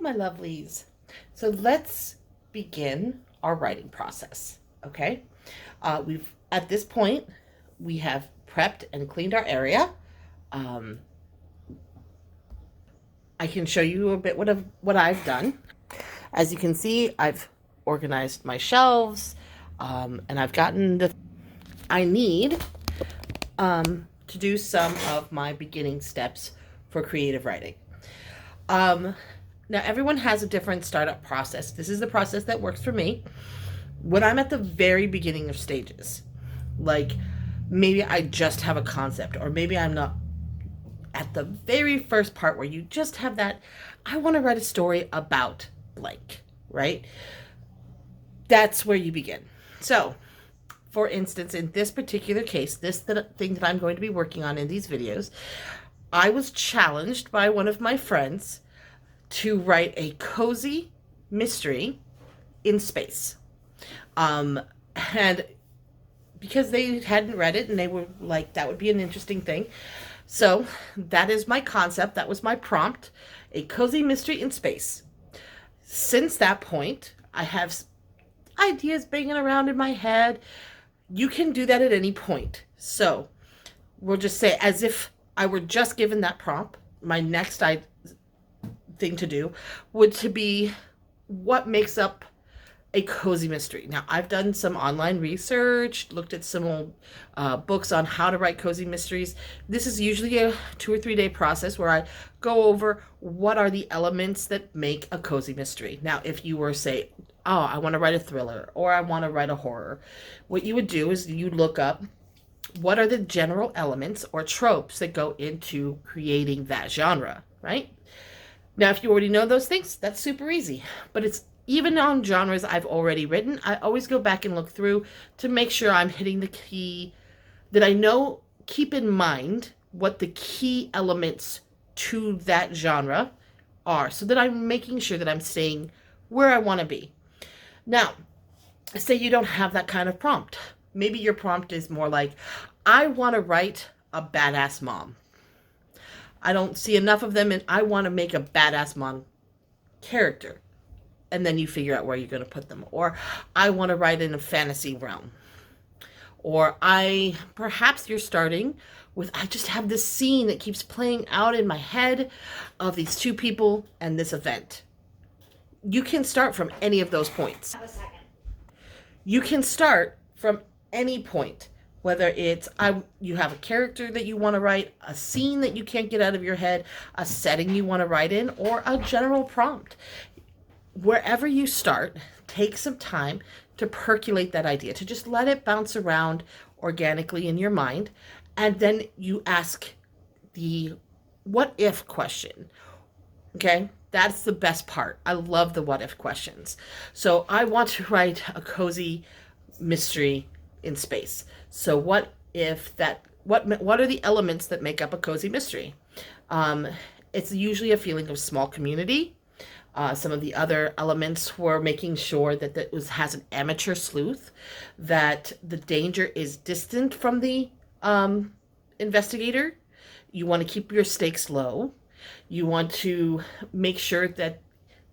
my lovelies. So let's begin our writing process. Okay. We've at this point we have prepped and cleaned our area. Um, I can show you a bit what I've done. As you can see, I've organized my shelves, and I've gotten the I need to do some of my beginning steps for creative writing. Um, Now, everyone has a different startup process. This is the process that works for me. When I'm at the very beginning of stages, like maybe I just have a concept, or maybe I'm not at the very first part where you just have that, I want to write a story about blank, right? That's where you begin. So, for instance, in this particular case, this thing that I'm going to be working on in these videos, I was challenged by one of my friends to write a cozy mystery in space. And because they hadn't read it and they were like, that would be an interesting thing. So that is my concept. That was my prompt, a cozy mystery in space. Since that point, I have ideas banging around in my head. You can do that at any point. So we'll just say, as if I were just given that prompt, my next thing to do would to be what makes up a cozy mystery. Now, I've done some online research, looked at some old books on how to write cozy mysteries. This is usually a 2 or 3 day process where I go over what are the elements that make a cozy mystery. Now, if you were say, oh, I want to write a thriller or I want to write a horror, what you would do is you look up what are the general elements or tropes that go into creating that genre, right? Now, if you already know those things, that's super easy. But it's even on genres I've already written, I always go back and look through to make sure I'm hitting the key, that I know, keep in mind what the key elements to that genre are, so that I'm making sure that I'm staying where I want to be. Now, say you don't have that kind of prompt. Maybe your prompt is more like, I want to write a badass mom. I don't see enough of them, and I want to make a badass mom character. And then you figure out where you're going to put them. Or I want to write in a fantasy realm. Or perhaps you're starting with, I just have this scene that keeps playing out in my head of these two people and this event. You can start from any of those points. You can start from any point. Whether it's you have a character that you want to write, a scene that you can't get out of your head, a setting you want to write in, or a general prompt. Wherever you start, take some time to percolate that idea, to just let it bounce around organically in your mind. And then you ask the what if question. Okay? That's the best part. I love the what if questions. So I want to write a cozy mystery in space. So what if that, what are the elements that make up a cozy mystery? It's usually a feeling of small community. Some of the other elements were making sure that has an amateur sleuth, that the danger is distant from the investigator. You want to keep your stakes low. You want to make sure that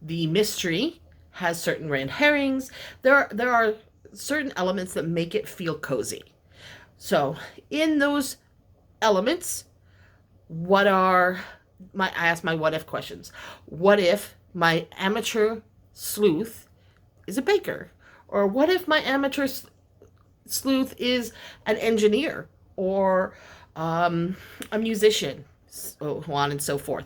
the mystery has certain red herrings. There are certain elements that make it feel cozy. So in those elements, I ask my what if questions. What if my amateur sleuth is a baker? Or what if my amateur sleuth is an engineer or a musician, so on and so forth?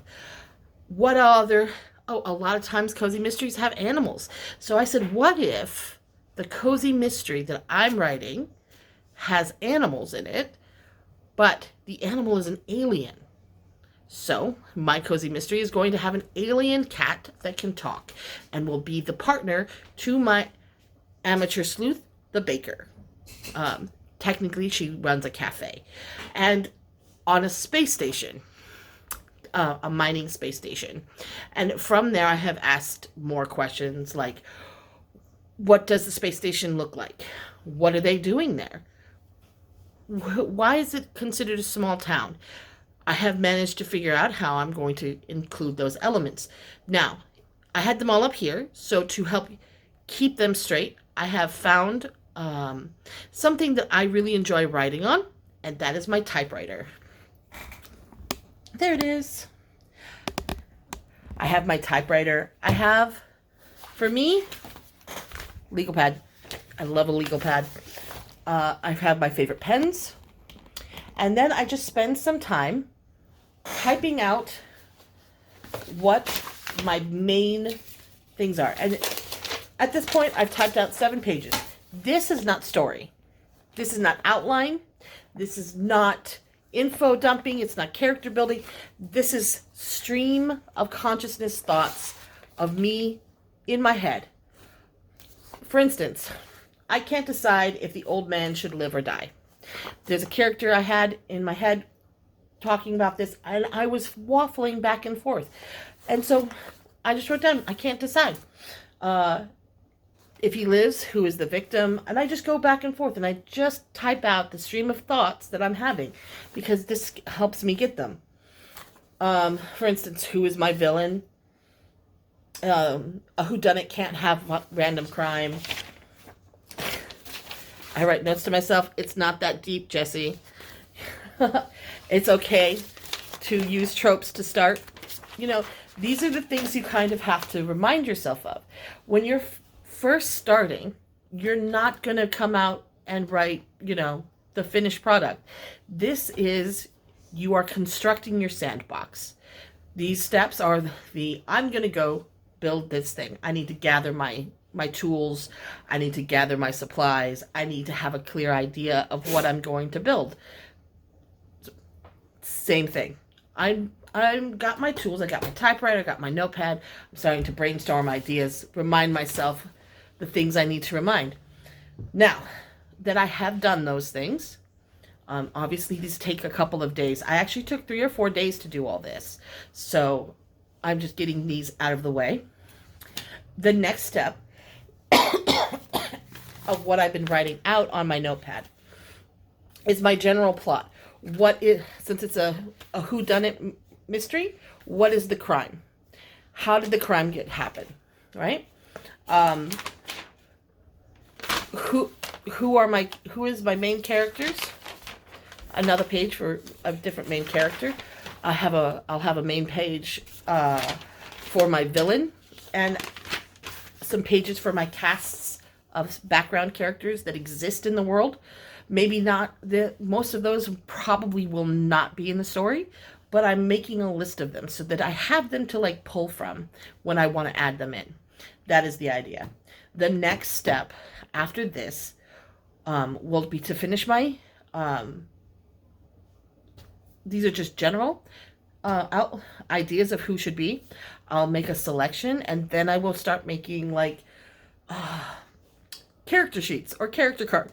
What other, a lot of times cozy mysteries have animals. So I said, what if the cozy mystery that I'm writing has animals in it, but the animal is an alien? So my cozy mystery is going to have an alien cat that can talk and will be the partner to my amateur sleuth, the baker. Technically, she runs a cafe. And on a space station, a mining space station. And from there, I have asked more questions like, what does the space station look like? What are they doing there? Why is it considered a small town? I have managed to figure out how I'm going to include those elements. Now, I had them all up here. So to help keep them straight, I have found something that I really enjoy writing on, and that is my typewriter. There it is. I have my typewriter. I have, for me, legal pad. I love a legal pad. I have my favorite pens. And then I just spend some time typing out what my main things are. And at this point, I've typed out 7 pages. This is not story. This is not outline. This is not info dumping. It's not character building. This is stream of consciousness thoughts of me in my head. For instance, I can't decide if the old man should live or die. There's a character I had in my head talking about this, and I was waffling back and forth. And so I just wrote down, I can't decide. If he lives, who is the victim? And I just go back and forth, and I just type out the stream of thoughts that I'm having, because this helps me get them. For instance, who is my villain? A whodunit can't have random crime. I write notes to myself. It's not that deep, Jesse. It's okay to use tropes to start. You know, these are the things you kind of have to remind yourself of. When you're first starting, you're not going to come out and write, you know, the finished product. This is, you are constructing your sandbox. These steps are I'm going to go build this thing. I need to gather my tools. I need to gather my supplies. I need to have a clear idea of what I'm going to build. Same thing. I've got my tools. I got my typewriter. I got my notepad. I'm starting to brainstorm ideas, remind myself the things I need to remind. Now that I have done those things, obviously these take a couple of days. I actually took 3 or 4 days to do all this. So I'm just getting these out of the way. The next step of what I've been writing out on my notepad is my general plot. Since it's a whodunit mystery, what is the crime? How did the crime happen? Right? Who is my main characters? Another page for a different main character. I'll have a main page for my villain, and some pages for my casts of background characters that exist in the world. Maybe not, most of those probably will not be in the story, but I'm making a list of them so that I have them to like pull from when I want to add them in. That is the idea. The next step after this will be to finish my, these are just general ideas of who should be. I'll make a selection, and then I will start making like character sheets or character cards.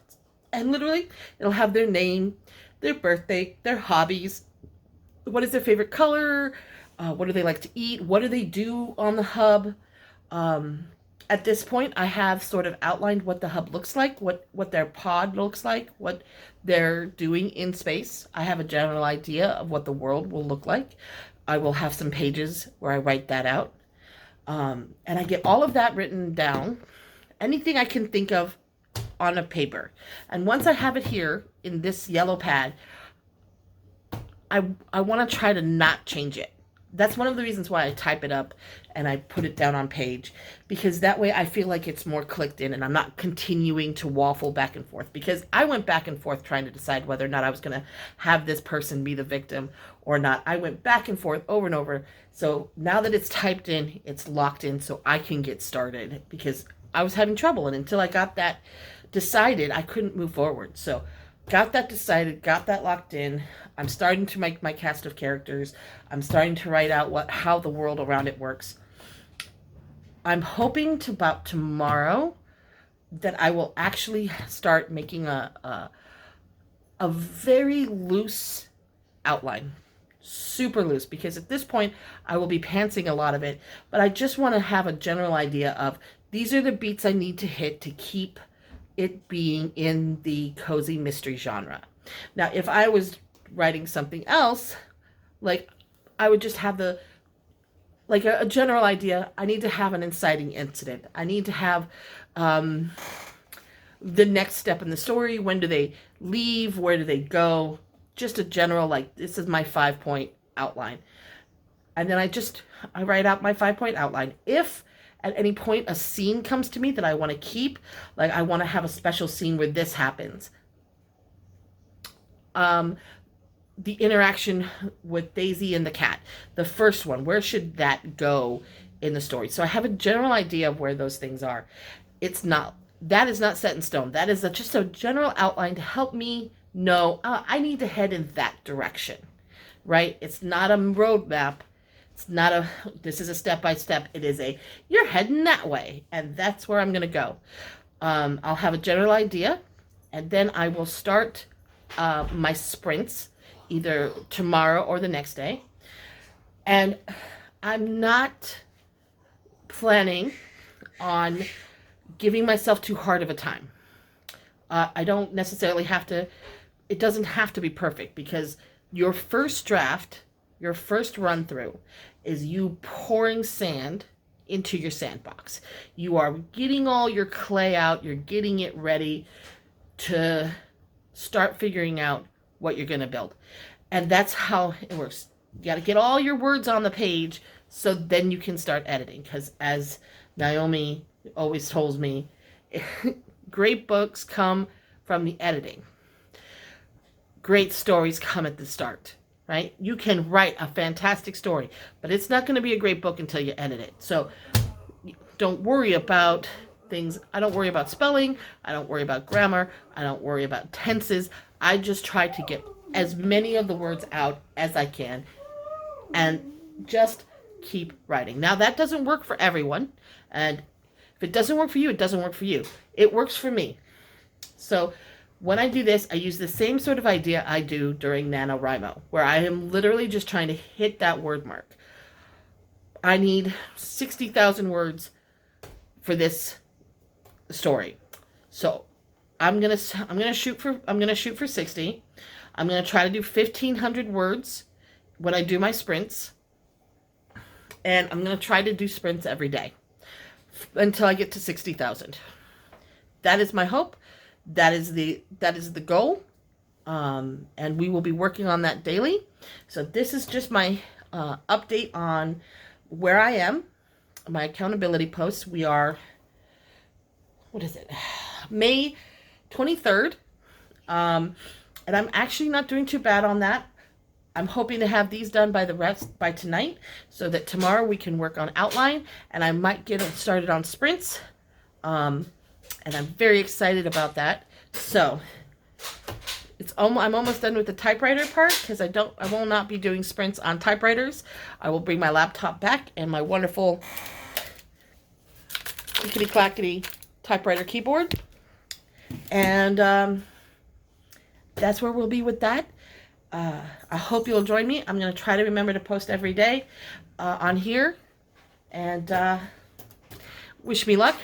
And literally, it'll have their name, their birthday, their hobbies, what is their favorite color, what do they like to eat, what do they do on the hub. At this point, I have sort of outlined what the hub looks like, what their pod looks like, what they're doing in space. I have a general idea of what the world will look like. I will have some pages where I write that out. And I get all of that written down, anything I can think of on a paper. And once I have it here in this yellow pad, I want to try to not change it. That's one of the reasons why I type it up and I put it down on page, because that way I feel like it's more clicked in and I'm not continuing to waffle back and forth, because I went back and forth trying to decide whether or not I was going to have this person be the victim or not. I went back and forth over and over. So now that it's typed in, it's locked in, so I can get started, because I was having trouble, and until I got that decided, I couldn't move forward. So got that decided, got that locked in. I'm starting to make my cast of characters. I'm starting to write out how the world around it works. I'm hoping to about tomorrow that I will actually start making a very loose outline. Super loose, because at this point I will be pantsing a lot of it, but I just want to have a general idea of these are the beats I need to hit to keep it being in the cozy mystery genre. Now, if I was writing something else, like I would just have like a general idea. I need to have an inciting incident. I need to have um, the next step in the story. When do they leave? Where do they go? Just a general, like, this is my 5-point outline. And then I write out my 5-point outline. If at any point a scene comes to me that I want to keep, like I want to have a special scene where this happens. The interaction with Daisy and the cat, the first one, where should that go in the story? So I have a general idea of where those things are. That is not set in stone. That is just a general outline to help me know I need to head in that direction, right? It's not a roadmap. It's not this is a step-by-step. It is you're heading that way, and that's where I'm going to go. I'll have a general idea, and then I will start my sprints either tomorrow or the next day. And I'm not planning on giving myself too hard of a time. I don't necessarily it doesn't have to be perfect, because your first draft, your first run through is you pouring sand into your sandbox. You are getting all your clay out, you're getting it ready to start figuring out what you're going to build. And that's how it works. You got to get all your words on the page so then you can start editing. Because as Naomi always tells me, great books come from the editing. Great stories come at the start, right? You can write a fantastic story, but it's not going to be a great book until you edit it. So don't worry about things. I don't worry about spelling. I don't worry about grammar. I don't worry about tenses. I just try to get as many of the words out as I can and just keep writing. Now, that doesn't work for everyone. And if it doesn't work for you, it doesn't work for you. It works for me. So when I do this, I use the same sort of idea I do during NaNoWriMo, where I am literally just trying to hit that word mark. I need 60,000 words for this story. So I'm gonna shoot for 60. I'm gonna try to do 1,500 words when I do my sprints, and I'm gonna try to do sprints every day until I get to 60,000. That is my hope. That is the goal, and we will be working on that daily. So this is just my update on where I am. My accountability posts. We are, what is it? May 23rd. And I'm actually not doing too bad on that. I'm hoping to have these done by tonight, so that tomorrow we can work on outline, and I might get started on sprints. And I'm very excited about that. So I'm almost done with the typewriter part, because I will not be doing sprints on typewriters. I will bring my laptop back and my wonderful clickety clackety typewriter keyboard, and that's where we'll be with that. I hope you'll join me. I'm going to try to remember to post every day on here, and wish me luck.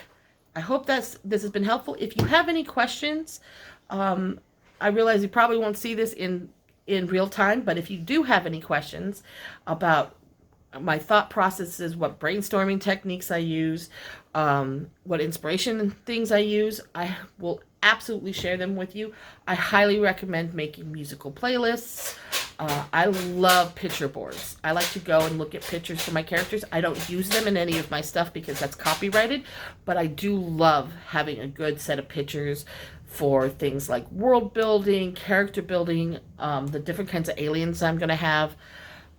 I hope this has been helpful. If you have any questions, I realize you probably won't see this in real time, but if you do have any questions about my thought processes, what brainstorming techniques I use, what inspiration things I use, I will absolutely share them with you. I highly recommend making musical playlists. I love picture boards. I like to go and look at pictures for my characters. I don't use them in any of my stuff because that's copyrighted, but I do love having a good set of pictures for things like world building, character building, the different kinds of aliens I'm going to have.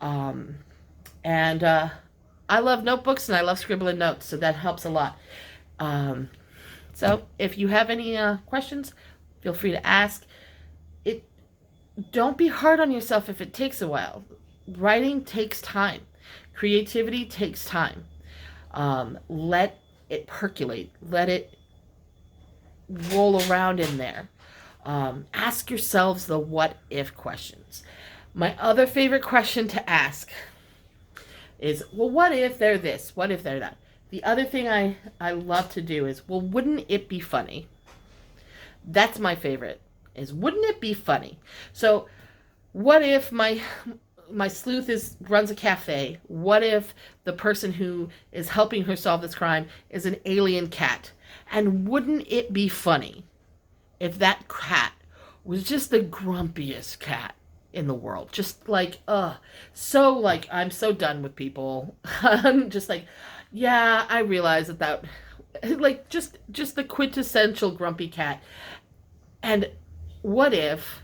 And I love notebooks, and I love scribbling notes, so that helps a lot. So if you have any questions, feel free to ask. Don't be hard on yourself if it takes a while. Writing takes time. Creativity takes time. Let it percolate. Let it roll around in there. Ask yourselves the what if questions. My other favorite question to ask is, well, what if they're this? What if they're that? The other thing I love to do is, well, wouldn't it be funny? That's my favorite, is wouldn't it be funny? So what if my sleuth runs a cafe. What if the person who is helping her solve this crime is an alien cat? And wouldn't it be funny if that cat was just the grumpiest cat in the world? Just like, so like, I'm so done with people. I'm just like, yeah, I realize that like, just the quintessential grumpy cat. And what if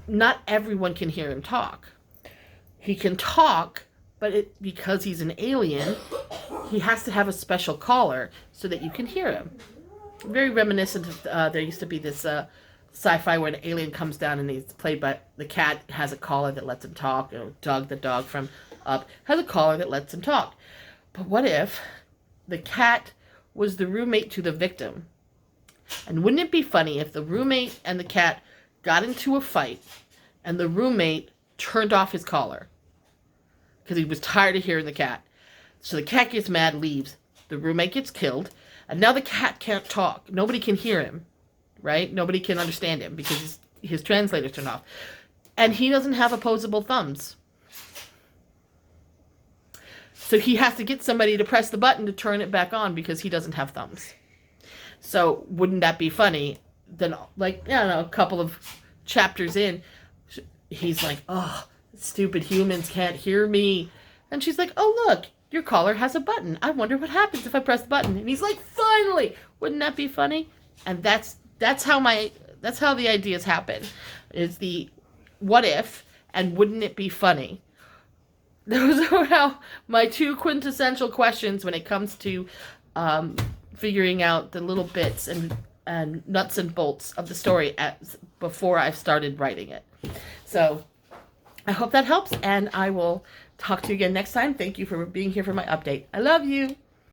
not everyone can hear him talk? He can talk, but because he's an alien, he has to have a special collar so that you can hear him. Very reminiscent of, there used to be this sci-fi where an alien comes down and he's played by, the cat has a collar that lets him talk. Doug, the dog from Up, has a collar that lets him talk. But what if the cat was the roommate to the victim? And wouldn't it be funny if the roommate and the cat got into a fight and the roommate turned off his collar because he was tired of hearing the cat? So the cat gets mad, leaves. The roommate gets killed. And now the cat can't talk. Nobody can hear him, right? Nobody can understand him because his translator's turned off. And he doesn't have opposable thumbs. So he has to get somebody to press the button to turn it back on because he doesn't have thumbs. So wouldn't that be funny? Then, like, I don't know, a couple of chapters in, he's like, oh, stupid humans can't hear me. And she's like, oh, look, your collar has a button. I wonder what happens if I press the button. And he's like, finally! Wouldn't that be funny? And that's how the ideas happen. Is the what if and wouldn't it be funny? Those are how my two quintessential questions when it comes to figuring out the little bits and nuts and bolts of the story before I've started writing it. So I hope that helps, and I will talk to you again next time. Thank you for being here for my update. I love you.